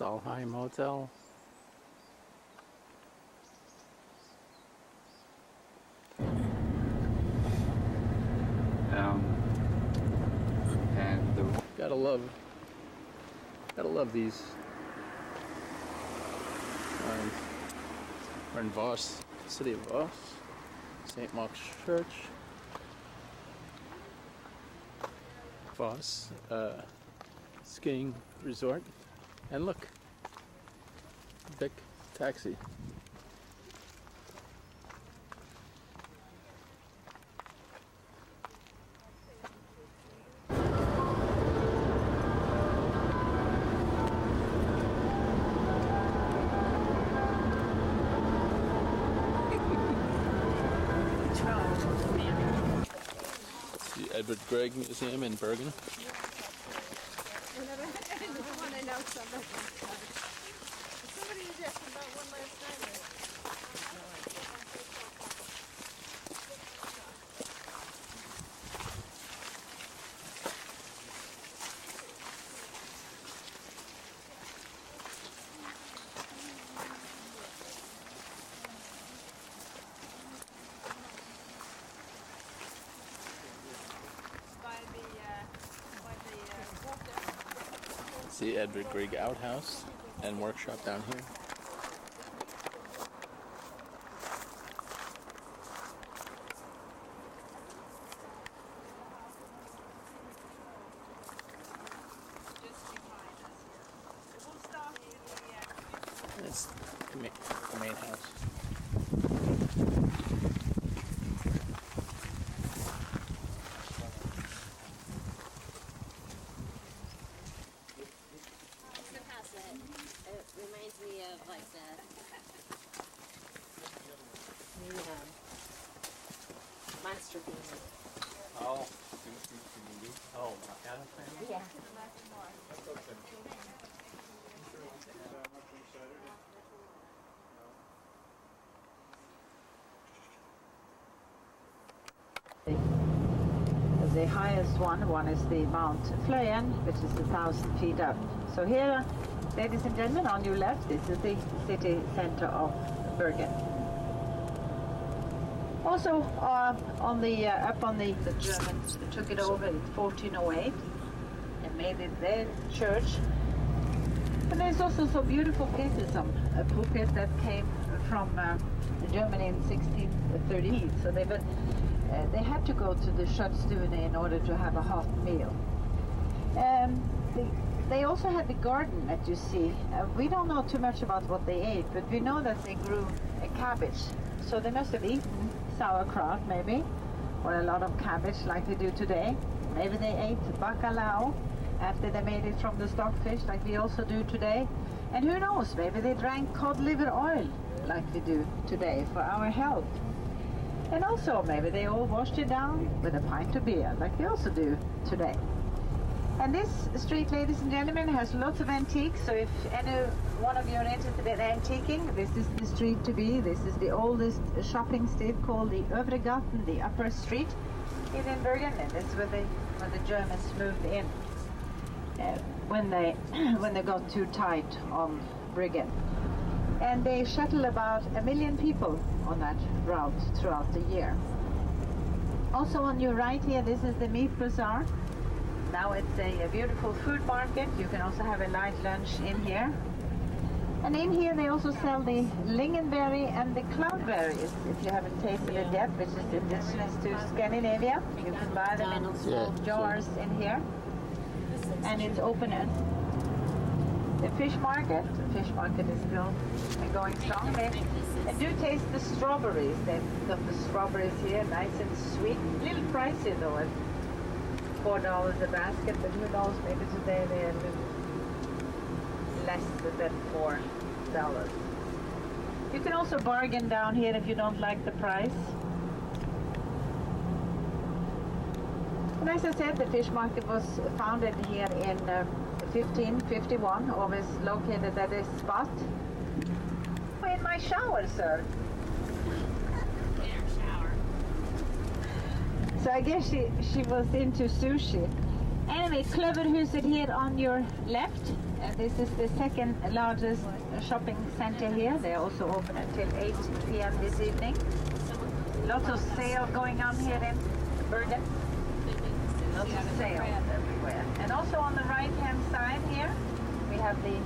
Stalheim Hotel. And the Gotta love these. We're in Voss, city of Voss, St. Mark's Church, Voss skiing resort, and look, big taxi. Edward Grieg Museum in Bergen. Somebody was asking about one last time. See Edward Grieg outhouse and workshop down here. It's the main house. It reminds me of like the monster family. oh, Oh, Montana family? Yeah. The highest one is the Mount Fløyen, which is 1,000 feet up. So here, ladies and gentlemen, on your left, this is the city center of Bergen. Also, up on the Germans took it over in 1408 and made it their church. And there's also some beautiful pieces, some pulpit that came from Germany in 1630. So they had to go to the Skötstuen in order to have a hot meal. They also had the garden that you see. We don't know too much about what they ate, but we know that they grew a cabbage. So they must have eaten sauerkraut maybe, or a lot of cabbage like we do today. Maybe they ate bacalao after they made it from the stockfish like we also do today. And who knows, maybe they drank cod liver oil like we do today for our health. And also maybe they all washed it down with a pint of beer like we also do today. And this street, ladies and gentlemen, has lots of antiques, so if any one of you are interested in antiquing, this is the street to be. This is the oldest shopping street called the Övre Gaten, the upper street in Bergen, and this is where the Germans moved in when they got too tight on Bergen. And they shuttle about 1 million people on that route throughout the year. Also on your right here, this is the meat bazaar. Now it's a beautiful food market. You can also have a light lunch in here. And in here they also sell the lingonberry and the cloudberries, if you haven't tasted it yet, which is indigenous to Scandinavia. You can buy them in small jars in here. And it's open at the fish market. The fish market is still going strong. They do taste the strawberries. They've got the strawberries here, nice and sweet. A little pricey though, at $4 a basket, but who knows, maybe today they're a little less than $4. You can also bargain down here if you don't like the price. And as I said, the fish market was founded here in 1551, always located at this spot. We're in my shower, sir. Shower. So I guess she was into sushi. Anyway, Kløverhuset here on your left. This is the second largest shopping center here. They are also open until 8 p.m. this evening. Lots of sale going on here in Bergen. Lots of sale everywhere. And also on the right-hand side here, we have the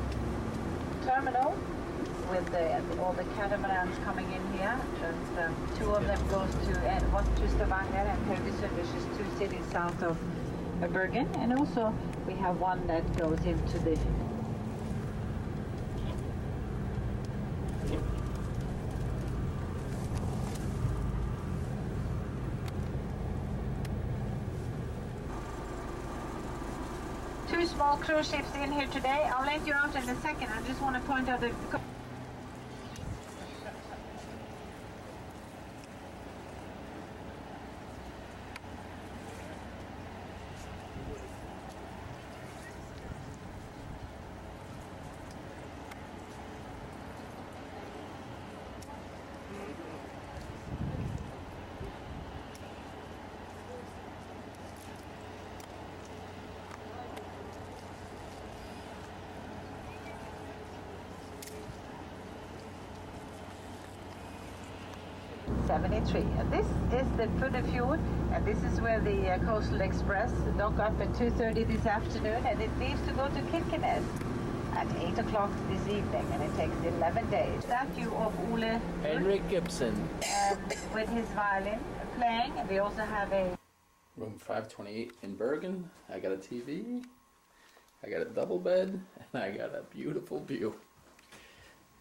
terminal with all the catamarans coming in here. And two of them goes to Stavanger and Haugesund, which is 2 cities south of Bergen. And also we have one that goes into the two small cruise ships in here today. I'll let you out in a second. I just want to point out the and this is the Funnefjord, and this is where the Coastal Express dock up at 2:30 this afternoon, and it leaves to go to Kirkenes at 8 o'clock this evening, and it takes 11 days. Statue of Ole Henrik Gibson. With his violin playing, and we also have a Room 528 in Bergen. I got a TV, I got a double bed, and I got a beautiful view.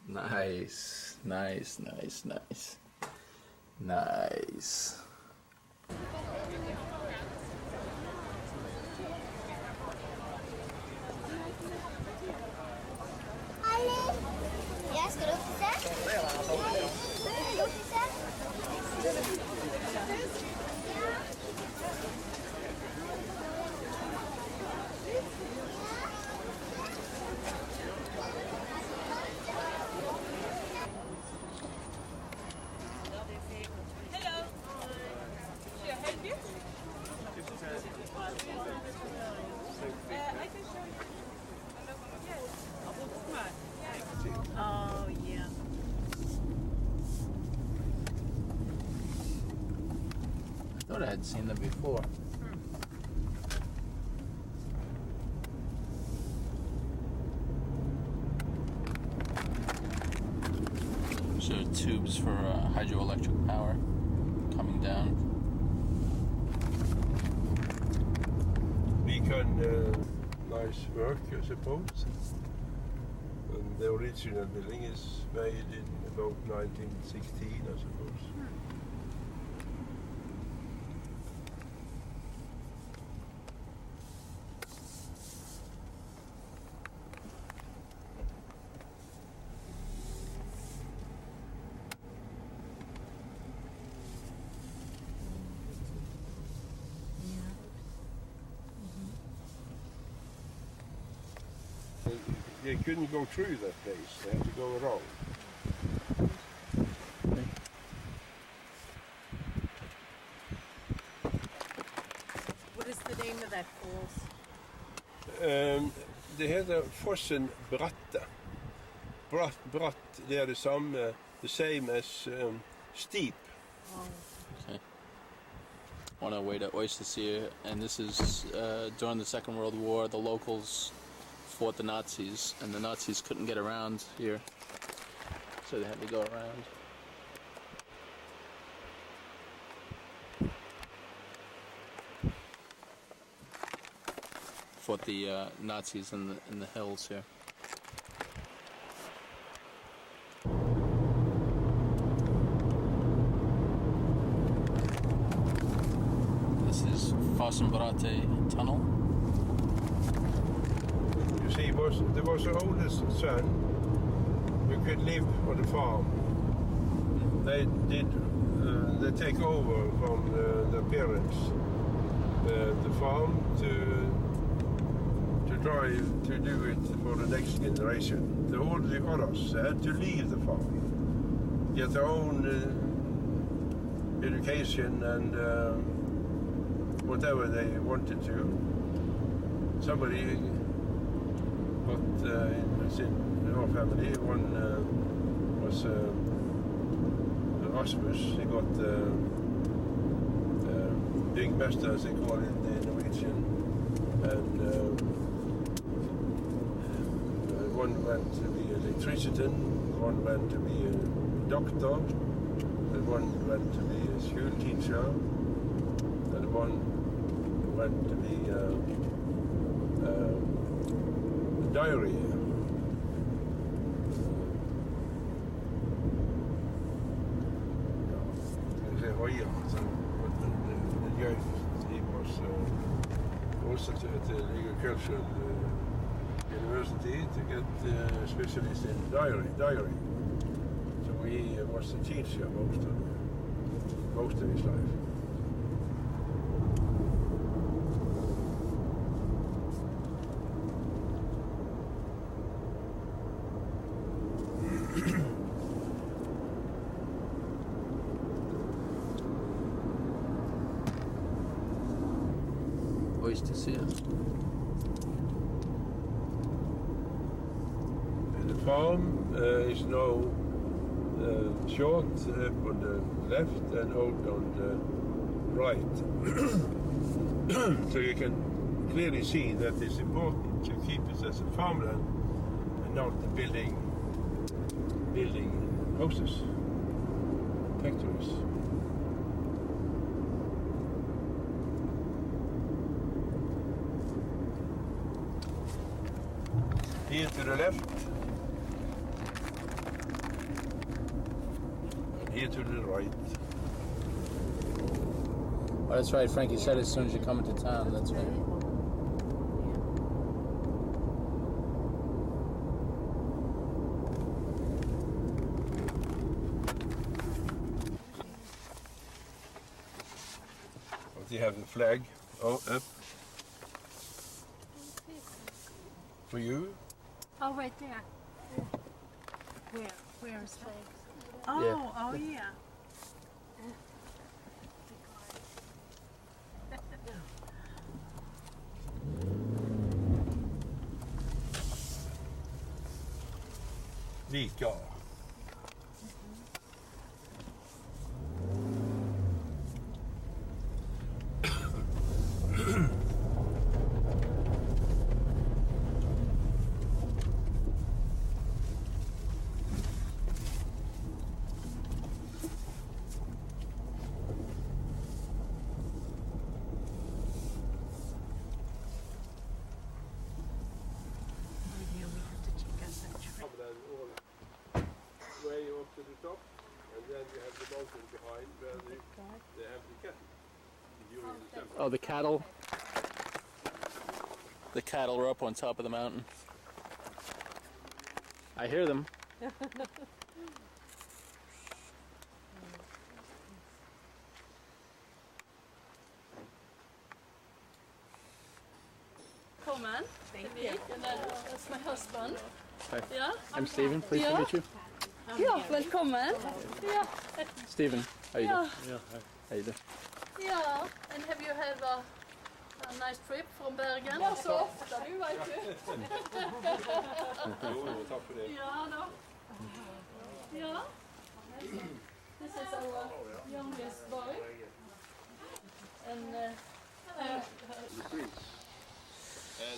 Nice, nice, nice, nice. Nice. Jeg skal du Oh, yeah. I thought I had seen them before. So tubes for hydroelectric power coming down. We can nice work, I suppose. And the original building is made in about 1916, I suppose. They couldn't go through that place, they had to go around. What is the name of that falls? Det heter Fossen Bratte. Bratt, det er det samme, the same as steep. Okay. On our way to Oyster Sea, and this is during the Second World War. The locals fought the Nazis, and the Nazis couldn't get around here, so they had to go around. Fought the Nazis in the hills here. This is Fossenbrate Tunnel. You see, there was an oldest son who could live on the farm. They take over from the parents the farm to drive to do it for the next generation. All the others had to leave the farm, get their own education and whatever they wanted to. somebody got in our family. One was Rasmus. He got big master, as they call it in Norwegian, and one went to be an electrician, one went to be a doctor, and one went to be a school teacher, and one went to be a diary. He was also at the agricultural university to get a specialist in diary. So he was a teacher most of his life. To see it. And the farm is now short up on the left and out on the right. So you can clearly see that it's important to keep it as a farmland and not building houses, factories. Here to the left, and here to the right. Oh, that's right. Frankie said as soon as you come into town. That's right. But you have the flag up for you. Oh, right there. Where is that? Oh, Yeah. oh yeah. Lika. Way up to the top, and then you have the mountain behind where they have the cattle during the summer. Oh, the cattle. The cattle are up on top of the mountain. I hear them. Come on. Thank you. And that's my husband. Hi. Yeah. I'm Stephen. Pleased to Yeah. meet you. Ja, välkommen. Ja. Stephen, how you doing? Ja. How you doing? Ja. And have you had a nice trip from Bergen? Ja, så ofta nu vet du. Jo, tack för det. Ja då. Ja. This is our youngest boy. And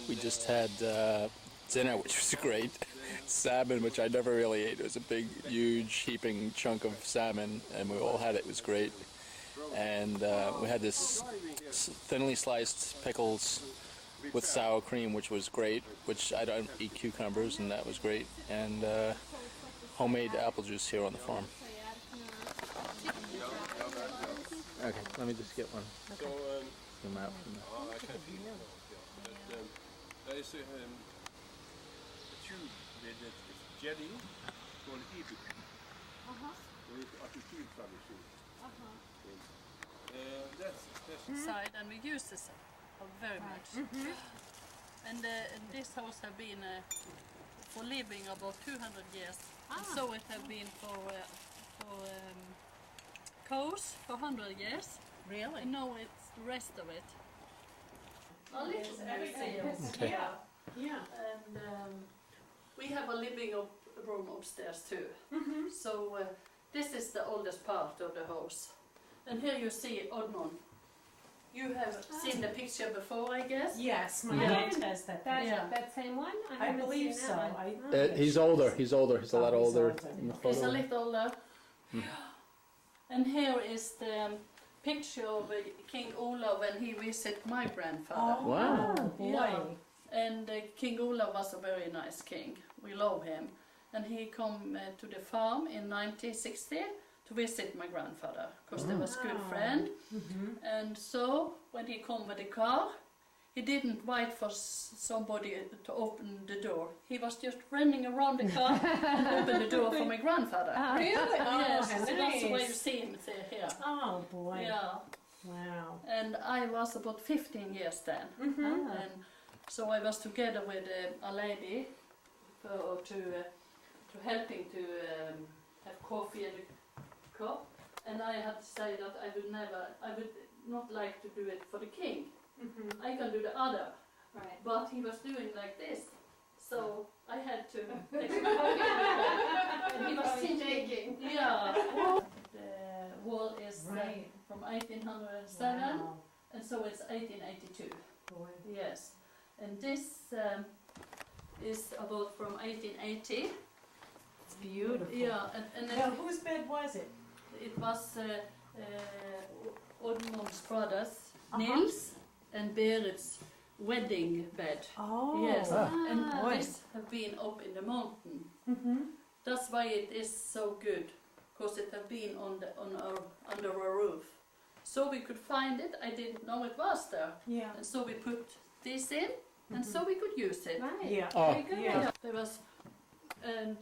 We just had dinner, which was great. Salmon, which I never really ate. It was a big, huge, heaping chunk of salmon, and we all had it. It was great. And we had this thinly sliced pickles with sour cream, which was great, which I don't eat cucumbers, and that was great. And homemade apple juice here on the farm. Okay, let me just get one. So, Zoom out from there. I can feel it. There is a tube with a jelly called ibuk. With artikelfamiljen. That's side, and we use this very much. And this house have been for living about 200 years. And so it have been for cows for 100 years. Really? And now it's the rest of it. a little museum. Okay. Yeah. Yeah. And we have a living room upstairs too. So this is the oldest part of the house. And here you see Oddmund. You have seen the picture before, I guess? Yes, my Yeah. aunt has that. Yeah. That same one? I haven't believe seen so. that one. He's older. He's older. He's a lot Oh, he's older. older. In the He's a photo. little older. And here is the picture of King Olav when he visited my grandfather. Oh, Wow. boy. Yeah. And King Olav was a very nice king. We love him. And he come to the farm in 1960 to visit my grandfather because they was good friend. And so when he come with the car, he didn't wait for somebody to open the door. He was just running around the car and opened the door for my grandfather. Really? Oh, Yes, how so that's the way you nice. see him here. Oh, boy. Yeah. Wow. And I was about 15 years then. And so I was together with a lady to helping to have coffee and a cup. And I had to say that I would not like to do it for the king. I can do the other. Right. But he was doing like this. So I had to. And he was thinking. Yeah. The wall is Right. from 1807. Wow. And so it's 1882. Boy. Yes. And this is about from 1880. It's beautiful. Yeah, and Now, whose bed was it? it was Oddmund's brothers, Nils and Berit's wedding bed. Oh. Yes, and boy. this have been up in the mountain. Mm-hmm. That's why it is so good, because it have been under our roof. So we could find it. I didn't know it was there, Yeah. and so we put this in, and so we could use it. Right. Yeah. Oh. Very good. Yeah. There was, and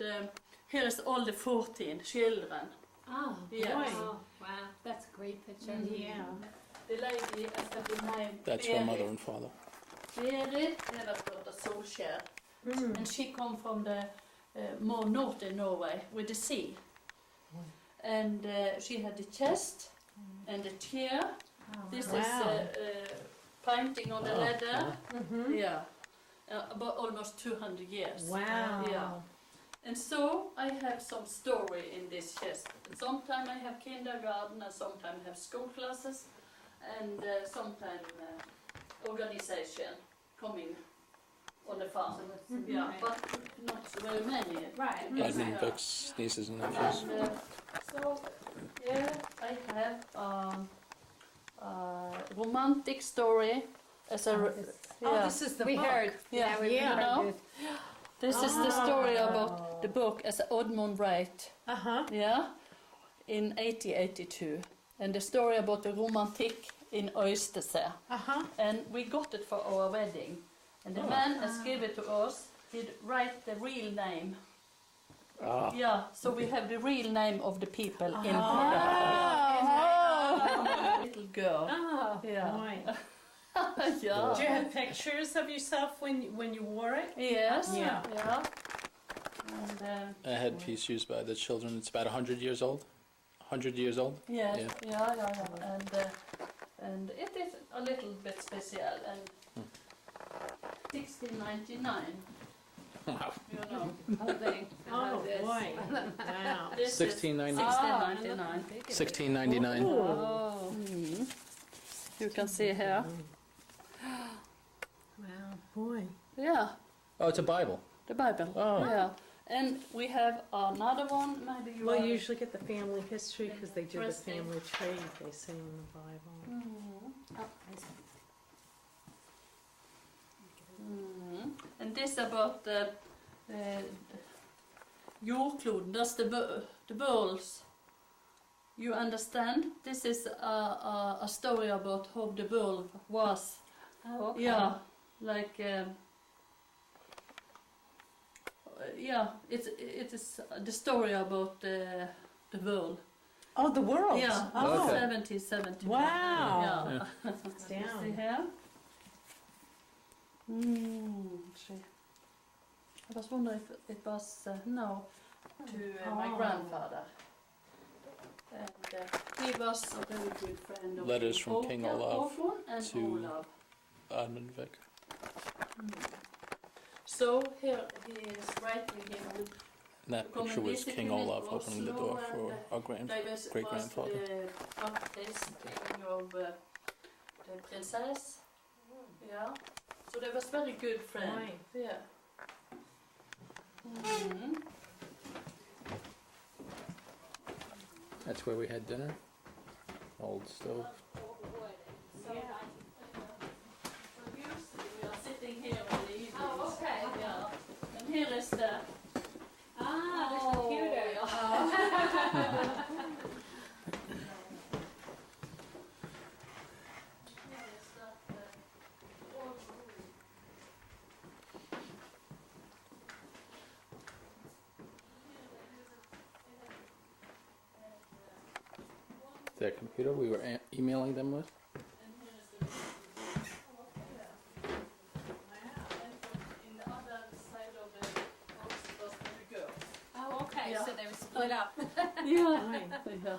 here is all the 14 children. Oh, Yes. boy. oh, wow. That's a great picture. Yeah. The lady has the name That's her mother and father. Berit Eversdotter Solskjær, Mm. and she come from the more northern Norway with the sea. And she had the chest and the chair. This Wow. is painting on the Oh, leather. Mm-hmm. Yeah, about almost 200 years. Wow. Yeah. And so I have some story in this chest. Sometimes I have kindergarten, and sometimes I have school classes, and sometimes organization coming on the farm. Yeah, but not so very many. Right. Yes, Edmund yeah. Vick's nieces and nephews. And, so here I have romantic story as a Oh, this is the We book. heard. Yeah, we yeah. heard No? this. this is the story about the book as Oddmund write. Uh-huh. Yeah, in 1882, and the story about the romantic in Øystese. Uh-huh. And we got it for our wedding, and the man has given it to us. He'd write the real name. Ah. Yeah, so we have the real name of the people in the little girl. Oh, Yeah, Boy. yeah. Do you have pictures of yourself when you wore it? Yes. Yeah. Yeah. And A headpiece used by the children. It's about 100 years old. 100 years old. yes, Yeah. yeah. And it is a little bit special. And 1699. Wow. You know. Oh, boy. Wow. This is 1699. 1699. 1699. Oh. You can see here. Wow. Boy. Yeah, Oh, it's a Bible. the Bible. Oh. Yeah. And we have another one. Maybe you Well, are- you usually get the family history because they do the Interesting. family tree, they say in the Bible. And this about the jordkloden. That's the worlds. You understand? This is a story about how the world was. Oh, okay. Yeah, like yeah, it is the story about the world. Oh, the world. Yeah, Oh. 1770. Wow. Yeah. It's See down. here. See. I was wondering if it was no to my Oh. grandfather. And he was a very good friend of Letters from King Håkon Olav and to- Olav. Admin Vic. So here he is writing him with And that Come picture and was visit King him in Olaf opening the Oslo door and, for our great grandfather. the artist king of the princess. Yeah. So they was very good friend. Right. Yeah. Mhm. That's where we had dinner. Old stove. So usually we are sitting here in the evenings. Oh, okay. Yeah. And here is the The computer. Their computer we were emailing them with. in the other side of the house was the girl. Oh, okay. Yeah. So they were split up. Yeah. Yeah.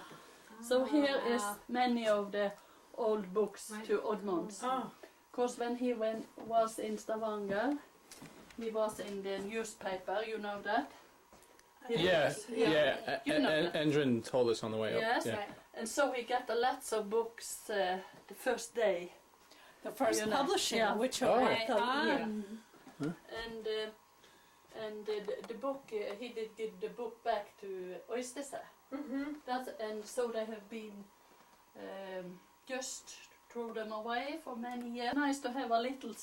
So here is wow. many of the old books Right. to Oddmund's. Oh, Because when he was in Stavanger, he was in the newspaper, you know that? Yeah, Yeah. yeah. You know that. Endrin told us on the way up. Yes. Yeah. Right. And so we got lots of books the first day. the first You know, publishing, yeah. which Oh. Right. yeah. And the book, he did give the book back to Øystese. And so they have been just throw them away for many years. Nice to have a little,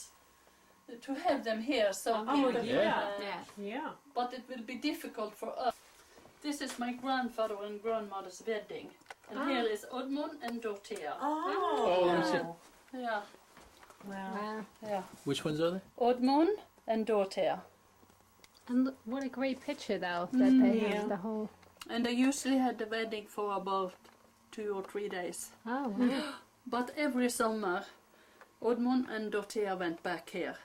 to have them here. So Oh, people, yeah. Yeah. Yeah. but it will be difficult for us. This is my grandfather and grandmother's wedding, and here is Oddmund and Dorothea. Oh, let me see. Yeah, Wow. Wow. yeah. Which ones are they? Oddmund and Dorothea. And look, what a great picture, though, that they Yeah. have the whole. And they usually had the wedding for about 2 or 3 days. Oh, wow. But every summer, Oddmund and Dorothea went back here.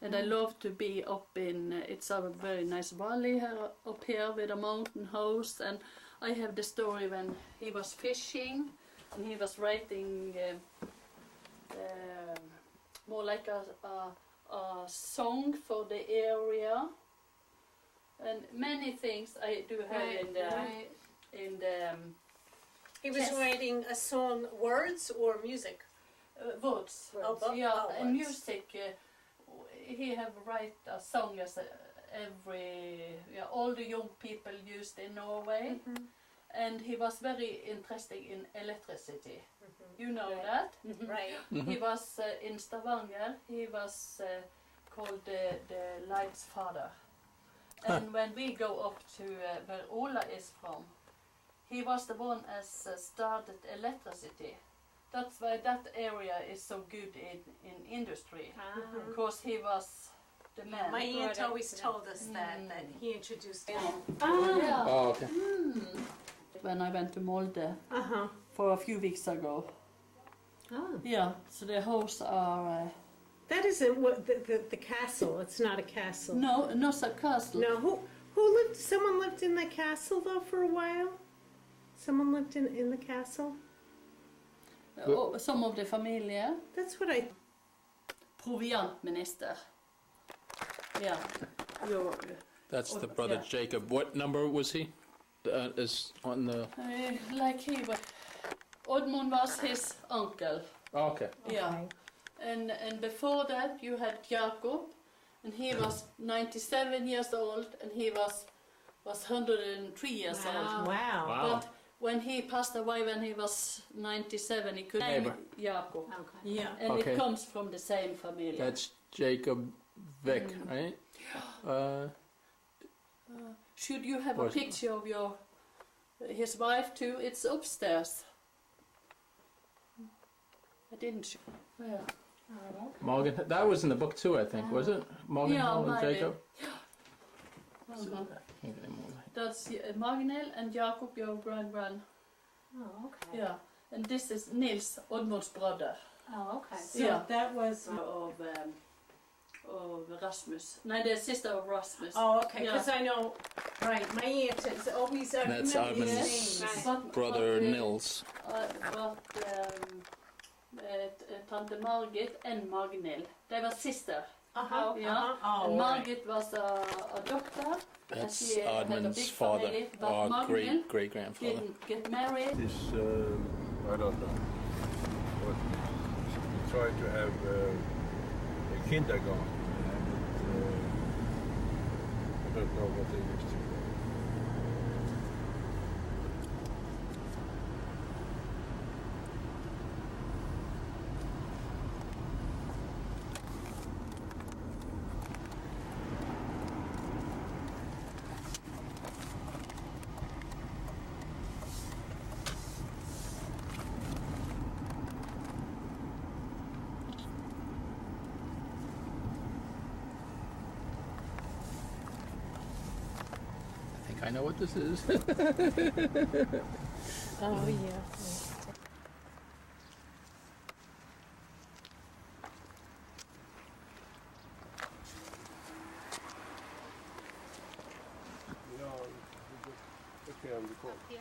And I love to be up in, it's a very nice valley here, up here with a mountain house. And I have the story when he was fishing and he was writing more like a song for the area. And many things I do have in the, Right. in the He was Yes. writing a song, words or music? words. Oh, Yeah, oh, and words. music. He have write a song as all the young people used in Norway, and he was very interested in electricity. You know Right. that. Right. He was in Stavanger. He was called the Light's father. And when we go up to where Ola is from, he was the one as started electricity. That's why that area is so good in industry, because he was the man. My aunt brought it always to them. told us that he introduced him. Yeah. Oh, okay. When I went to Molde Uh-huh. for a few weeks ago. Oh. Yeah, so the house are That isn't what the castle. It's not a castle. not a castle. No, who lived? Someone lived in the castle though for a while. Someone lived in the castle. Some of the familie. That's what I. Proviantminister. Yeah. Your, That's the brother Yeah. Jacob. What number was he? Is on the. like he was. Oddmund was his uncle. Oh, okay. Yeah. And before that you had Jacob, and he was 97 years old, and he was 103 years old. Wow. But when he passed away when he was 97, he could name Neighbor. Jacob. Okay. Yeah. And Okay. it comes from the same family. That's Jacob Vic, right? Should you have a Was- picture of his wife too? It's upstairs. I didn't show. Yeah. Morgan. That was in the book too, I think, was it? Morgan Yeah, Hall and maybe. Jacob. Uh-huh. Can't get any more. That's Magnhild and Jacob, your grand. Oh, okay. Yeah. And this is Nils, Oddmund's brother. Oh, okay. So Yeah. that was. Of Rasmus. No, the sister of Rasmus. Oh, okay. Yeah. Because I know. Right. My aunt is always. That's remember Armin's his name. But- brother but, Nils. But Tante Margit and Magnhild. They were sisters. Uh-huh. Yeah. Uh-huh. And Oh, Margit was a doctor. And That's she had a Oddman's big father, family, but or Magnhild great-grandfather. didn't get married. This, I don't know. But we try to have a kindergarten. I don't know what they used to do. I think I know what this is. Oh, yeah. Okay, I'm recording.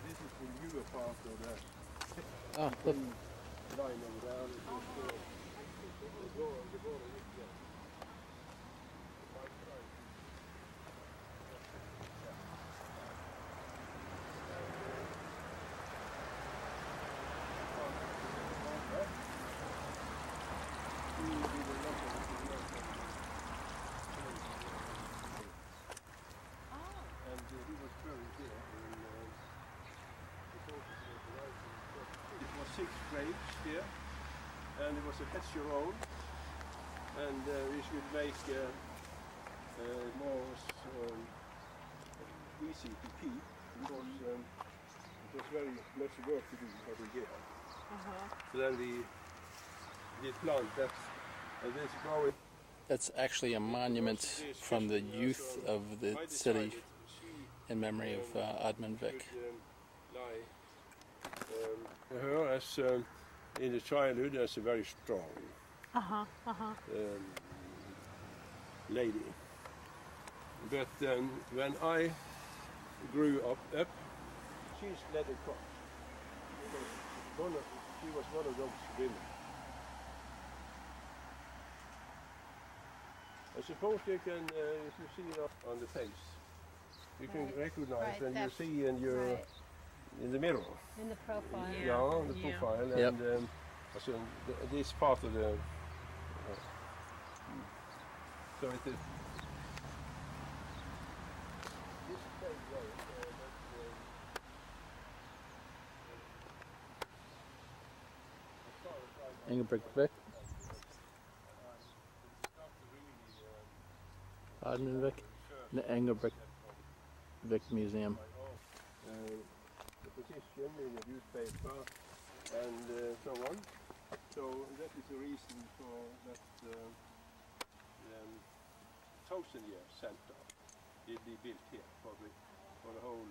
This is the newer part of that Oh, look. line over there. The border is there. And he was buried there in it was 6 graves here, and it was a hedge road, and we should make more easy to keep, because it was very much work to do every year. So then we did plant that, and this growing. That's actually a monument from the youth of the city in memory of Oddman Vik. Her as in the childhood as a very strong lady. But when I grew up, she's led a cross. She was one of those women. I suppose you can, if you see it on the face, you can recognize when you see in your in the mirror. In the profile. Yeah, the profile, Yep. and also this part of the. So it is. This same road, Ingebrigt Vik. Oddman Vik. The Ingebrigt Vik Museum. the position in the newspaper and so on. So that is the reason for that 1,000-year center will be built here for the whole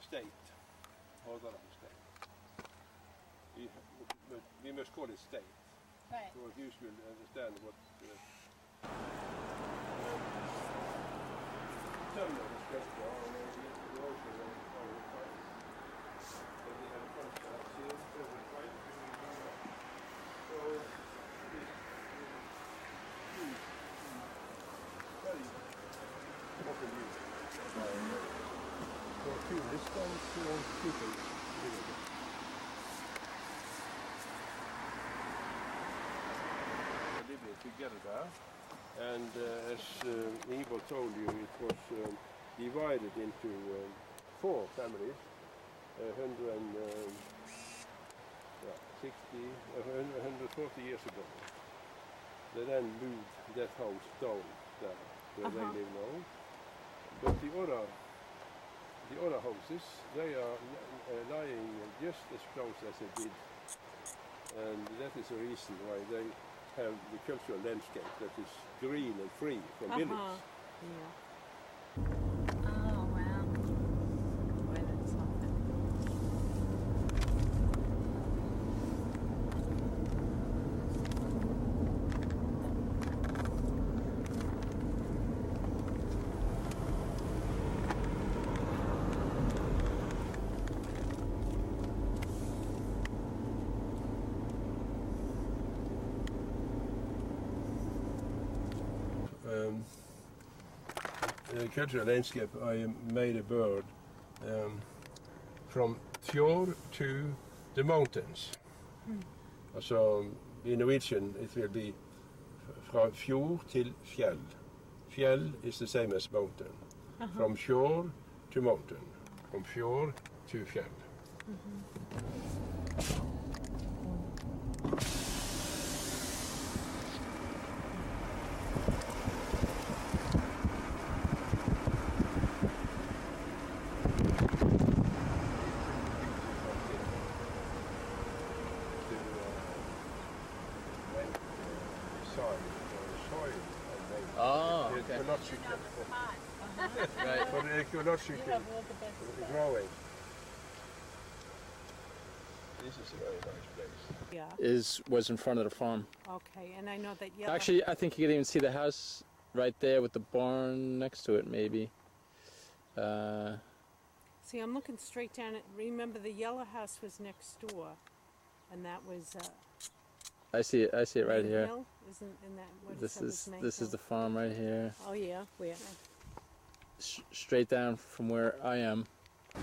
state, Hordaland state. We must call it state, Right. so you will understand what terminal is just there, and we also know how it finds. So we have contracts here, so we find so this huge, very often used by for tourists and people living there. Living together there, and as Ivo told you, it was divided into 4 families, 140 years ago. They then moved that house down there where they live now. But the other houses, they are lying just as close as they did, and that is the reason why they have the cultural landscape that is green and free from buildings. cultural landscape, I made a bird from fjord to the mountains. Also, in Norwegian it will be fra fjord til fjell. Fjell is the same as mountain. From shore to mountain. From fjord to fjell. Oh, okay. Right. For the ecological growing. This is a very nice place. Yeah. Was in front of the farm. Okay, and I know that yellow. Actually, I think you could even see the house right there with the barn next to it, maybe. See, I'm looking straight down at. Remember, the yellow house was next door, and that was. I see it. I see it right Main here. Hill? Isn't in that what This that was is Main this is Hill? the farm right here. Oh yeah, where? Straight down from where I am. I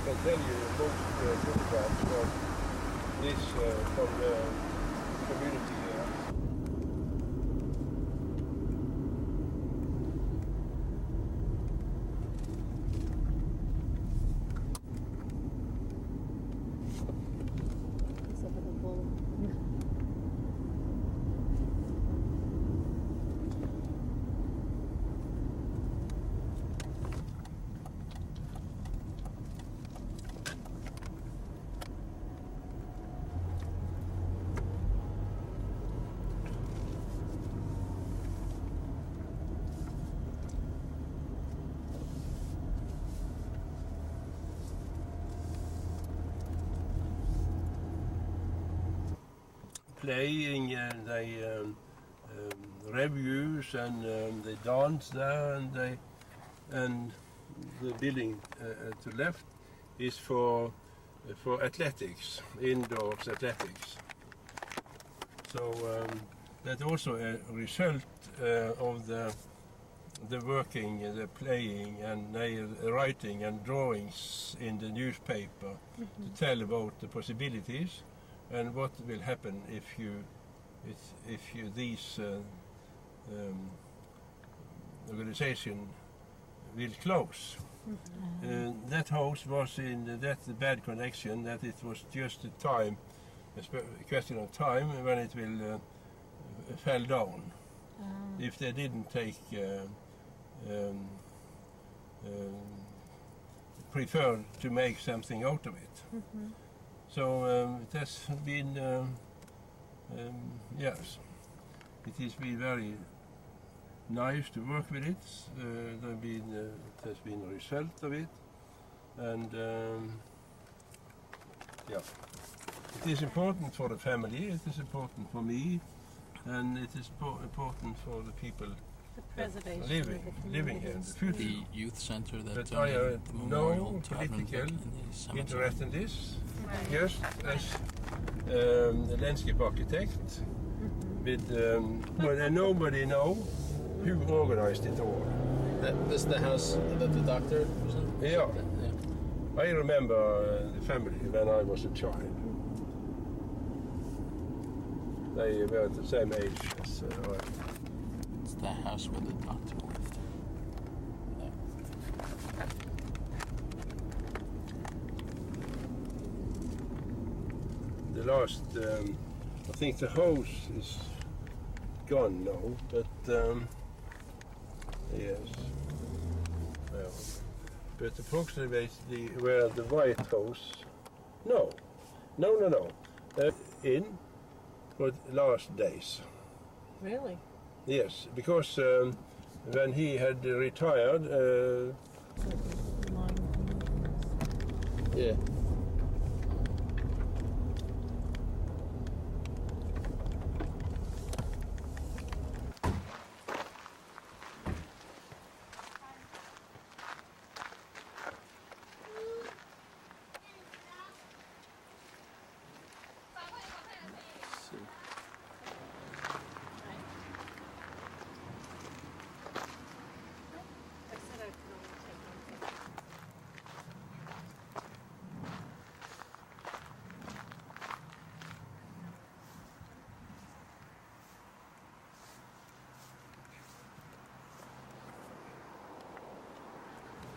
can tell you most photographs from this from the community here. Playing and they reviews and they dance there and the building to left is for athletics, indoors athletics. So that's also a result of the working, the playing and the writing and drawings in the newspaper to tell about the possibilities. And what will happen if these organization will close? That house was in that bad connection that it was just a time, a question of time when it will fell down. If they didn't take prefer to make something out of it. So it has been, yes, it has been very nice to work with it. It has been a result of it, and yeah, it is important for the family. It is important for me, and it is important for the people living here in the future. The youth center that But I have the memorial no to Advent political in the cemetery. interest in this, just as a landscape architect. With and nobody know who organized it all. This is the house that the doctor was in? Yeah. I remember the family when I was a child. They were the same age as I. It's the house where the doctor lived. The last, I think the house is gone now, but yes. Well, but approximately where the White House, no, in for the last days. Really? Yes, because when he had retired, Yeah.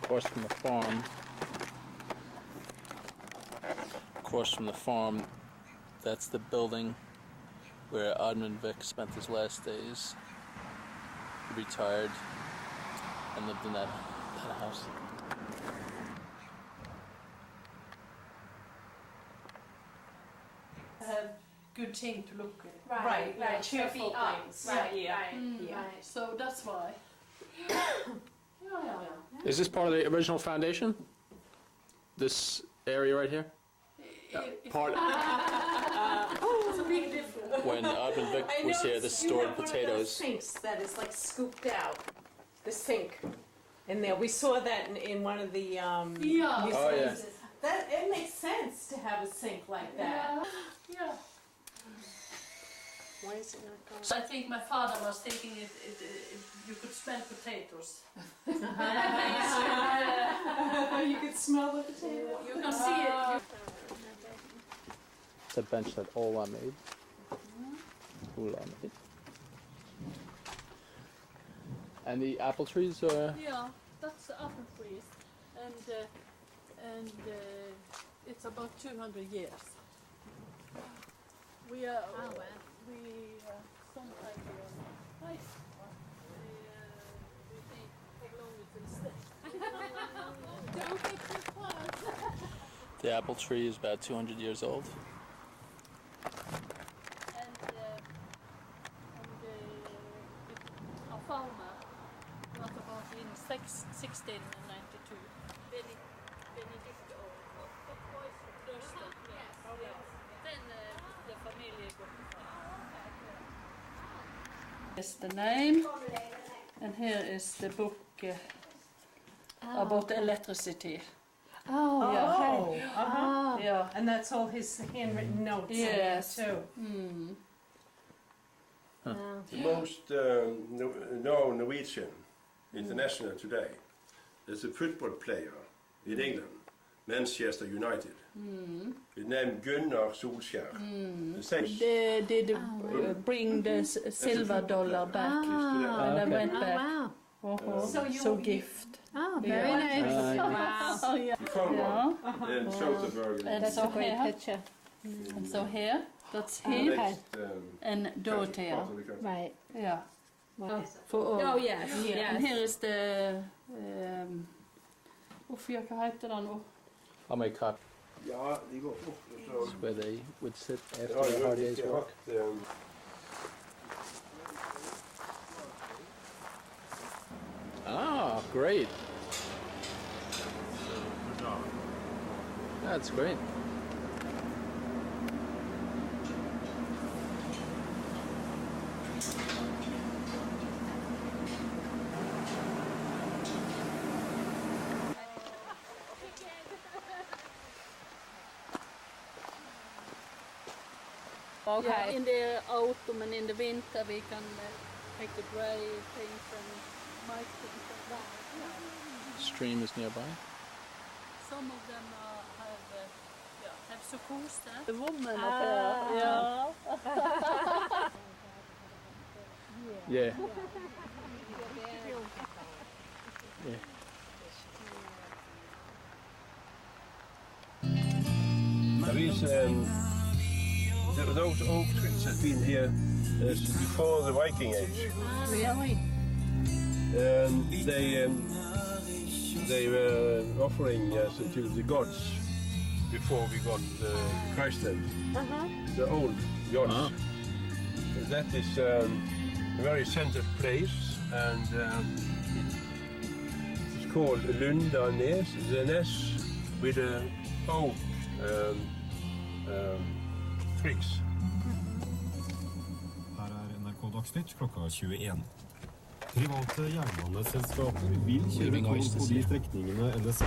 Across from the farm, that's the building where Admund Vick spent his last days. He retired and lived in that house. Good thing to look at. Right, right, cheerful up. things. Right, Yeah. right. Right. So that's why. Yeah. Is this part of the original foundation? This area right here? Part It's a big difference. when Admund Vick I was know here, this you stored have one of those potatoes. sinks that is like scooped out. The sink in there. We saw that in one of the Yeah. museums. Oh, yeah. That it makes sense to have a sink like that. Yeah. Why is it not going? So I think my father was thinking you could smell potatoes. You could smell the potato. You can see it. It's a bench that Ola made. And the apple trees are... Yeah, that's the apple trees, and it's about 200 years. We are sometimes nice. We think how long it will stay. Don't get too close. The apple tree is about 200 years old. Our farmer was about in 1692. Benedict or Thurston. Then the family got Here's the name, and here is the book about electricity. Oh, Yeah. Uh-huh. Yeah. And that's all his handwritten notes Yes. in there too. Mm. The most known Norwegian international today is a football player in England, Manchester United. His name Gunnar Solskjær. The same. They did bring the silver dollar back when they went back. wow. So gift. Oh, very Yeah. nice. Wow. Oh yeah. From in Soderberg. And That's so a great here, picture. and so here, that's The him next, and Dorothea. part of the country. Right. Yeah. Wow. For all. Oh yes, And yes. here is the hva heter det nå? I'll make copy. Ja, de går fort. This is where they would sit after Ja, a hard de day's har work. hatt, Ah, great. That's great. Okay. Yeah, in the autumn and in the winter we can take the dry things and might things like that. Stream is nearby. Some of them have psykose. The woman up there. Yeah. Yeah. Yeah. Those oak trees have been here before the Viking Age. Really? They were offering to the gods before we got Christ then. The old gods. Ah. That is a very centered place, and it's called Lunda Nes, the Nes with the oak trees. Her er NRK Dagsnytt klokka 21. Private jernbaneselskaper vil kjøre tog på de strekningene NSB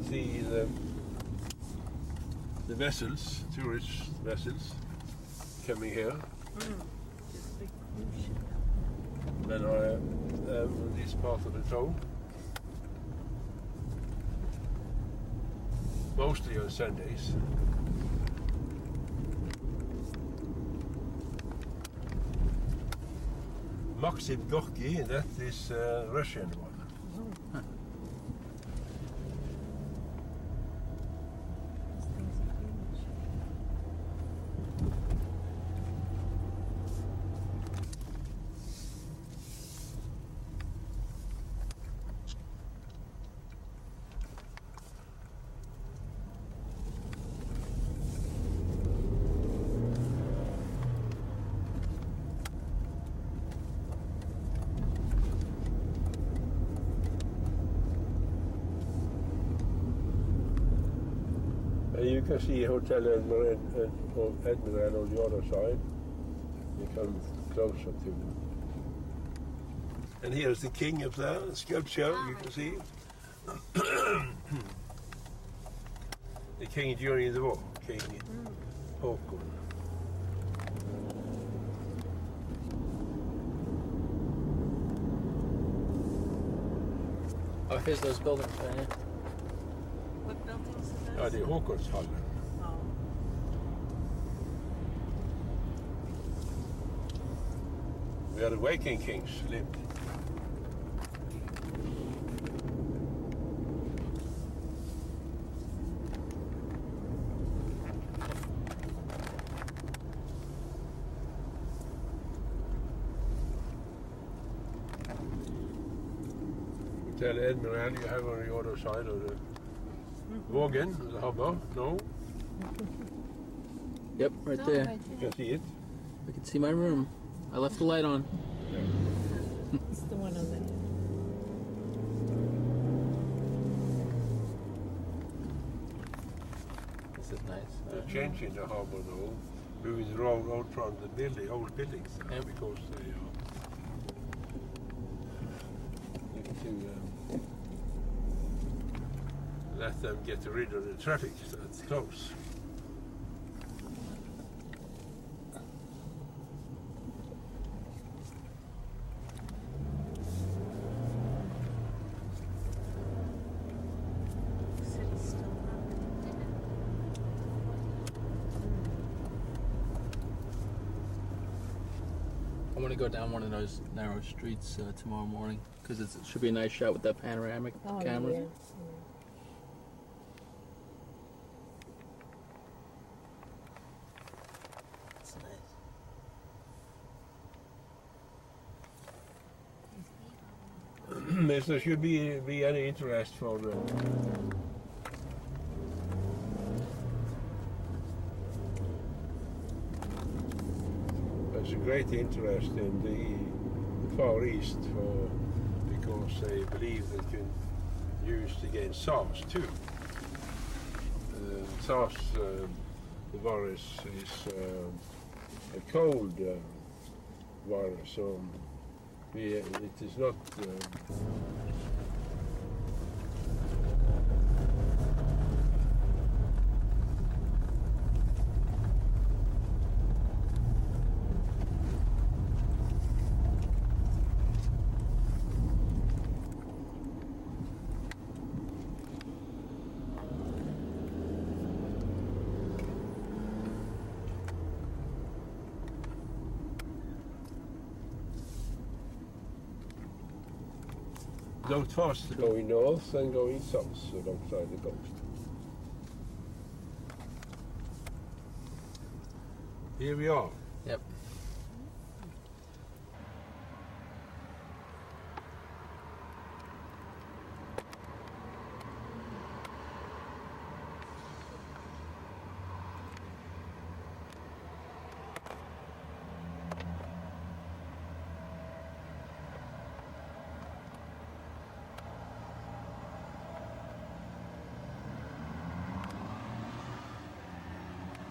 see the vessels, tourist vessels, coming here. Then I am this part of the town. Mostly on Sundays. Maxim Gorky, that is Russian one. You can see Hotel Admiral on the other side. You come closer to them. And here's the king up there, sculpture, you can see. The king during the war, King Håkon. Oh, here's those buildings right here. What buildings is that? Ja, det är Håkonshallen. Where the Viking kings lived. Hotel Admiral you have on the other side of the Vågen, the harbour, no? Yep, right there. You can see it. I can see my room. I left the light on. It's the one on the. This is nice. They're changing the harbour now, moving the road out from the old buildings because they are looking to let them get rid of the traffic that's close. I want to go down one of those narrow streets tomorrow morning because it should be a nice shot with that panoramic camera. Yeah. That's nice. If there should be any interest for the there's a great interest in the Far East because they believe they can use against SARS too. SARS virus is a cold virus, so it is not. Don't fast going north and going south alongside the coast. Here we are. Yep.